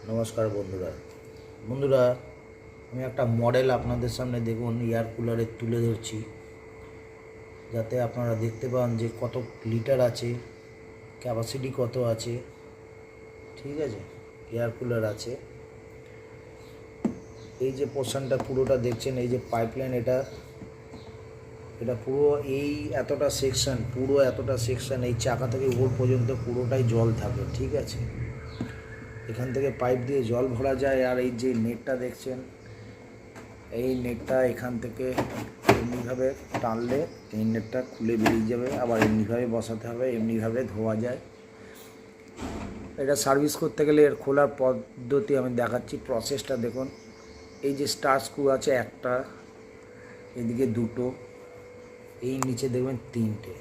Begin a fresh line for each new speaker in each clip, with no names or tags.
নমস্কার বন্ধুরা আমি একটা মডেল আপনাদের সামনে দেখুন এয়ার কুলারের তুলে ধরছি, যাতে আপনারা দেখতে পান যে কত লিটার আছে, ক্যাপাসিটি কত আছে। ঠিক আছে, এয়ার কুলার আছে। এই যে পোর্শনটা পুরোটা দেখছেন, এই যে পাইপলাইন, এটা পুরো এই এতটা সেকশন এই চাকা থেকে উপর পর্যন্ত পুরোটাই জল থাকে। ঠিক আছে, এখান থেকে পাইপ দিয়ে জল ভরা যায়। আর এই যে নেটটা দেখছেন, এই নেটটা এখান থেকে এমনিভাবে টানলে এই নেটটা খুলে বেরিয়ে যাবে, আবার এমনিভাবে বসাতে হবে, এমনিভাবে ধোয়া যায়। এটা সার্ভিস করতে গেলে এর খোলার পদ্ধতি আমি দেখাচ্ছি, প্রসেসটা দেখুন। এই যে স্টার স্ক্রু আছে একটা, এদিকে দুটো, এই নিচে দেখবেন তিনটে,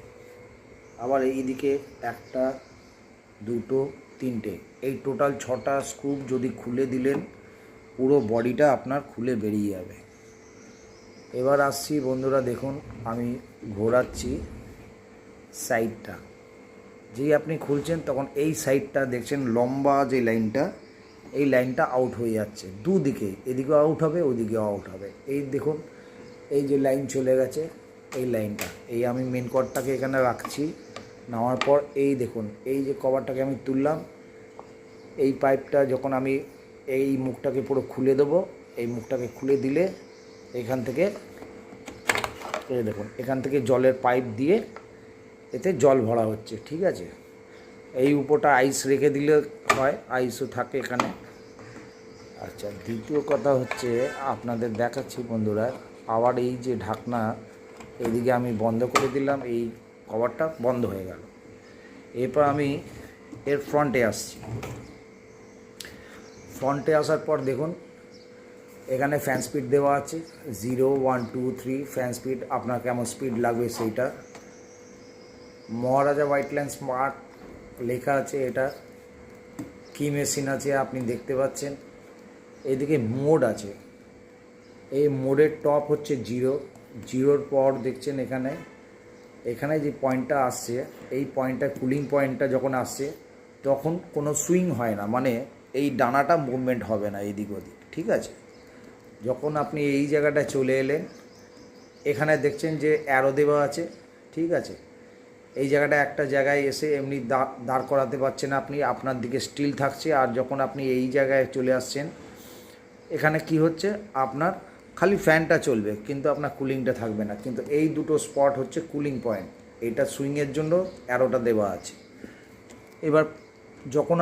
আবার এইদিকে একটা, দুটো, তিনটে, এই টোটাল 6টা স্ক্রু যদি খুলে দিলেন পুরো বডিটা আপনার খুলে বেরিয়ে যাবে। এবার আসছি বন্ধুরা, দেখুন আমি ঘোরাচ্ছি সাইডটা। যেই আপনি খুলছেন তখন এই সাইডটা দেখছেন লম্বা যে লাইনটা, এই লাইনটা আউট হয়ে যাচ্ছে দুদিকে, এদিকেও আউট হবে ওইদিকেও আউট হবে। এই দেখুন, এই যে লাইন চলে গেছে, এই লাইনটা, এই আমি মেন কর্ডটাকে এখানে রাখছি। নেওয়ার পর এই দেখুন, এই যে কভারটাকে আমি তুললাম, এই পাইপটা যখন আমি এই মুখটাকে পুরো খুলে দেবো, এই মুখটাকে খুলে দিলে এখান থেকে এই দেখুন, এখান থেকে জলের পাইপ দিয়ে এতে জল ভরা হচ্ছে। ঠিক আছে, এই উপরটা আইস রেখে দিলে হয়, আইসও থাকে এখানে। আচ্ছা, দ্বিতীয় কথা হচ্ছে আপনাদের দেখাচ্ছি বন্ধুরা, আবার এই যে ঢাকনা এদিকে আমি বন্ধ করে দিলাম, এই কভারটা বন্ধ হয়ে গেল। এরপর আমি এর ফ্রন্টে আসছি। ফ্রন্টে আসার পর দেখুন, এখানে ফ্যান স্পিড দেওয়া আছে 0, 1, 2, 3 ফ্যান স্পিড, আপনার কেমন স্পিড লাগবে সেইটা। মহারাজা হোয়াইটল্যান্ড স্মার্ট লেখা আছে, এটা কি মেশিন আছে আপনি দেখতে পাচ্ছেন। এদিকে মোড আছে, এই মোডের টপ হচ্ছে 0, 0-র পর দেখছেন এখানে যে পয়েন্টটা আসছে, এই পয়েন্টটা কুলিং পয়েন্টটা যখন আসছে তখন কোনো সুইং হয় না, মানে এই ডানাটা মুভমেন্ট হবে না এদিক ওদিক। ঠিক আছে, যখন আপনি এই জায়গাটায় চলে এলেন, এখানে দেখছেন যে অ্যারো দেওয়া আছে। ঠিক আছে, এই জায়গাটা একটা জায়গায় এসে এমনি দাঁড় করাতে পারছেন আপনি, আপনার দিকে স্টিল থাকছে। আর যখন আপনি এই জায়গায় চলে আসছেন, এখানে কি হচ্ছে, আপনার খালি ফ্যানটা চলবে কিন্তু আপনার কুলিংটা থাকবে না। কিন্তু এই দুটো স্পট হচ্ছে কুলিং পয়েন্ট, এটা সুইংয়ের জন্য অ্যারোটা দেওয়া আছে। এবার যখন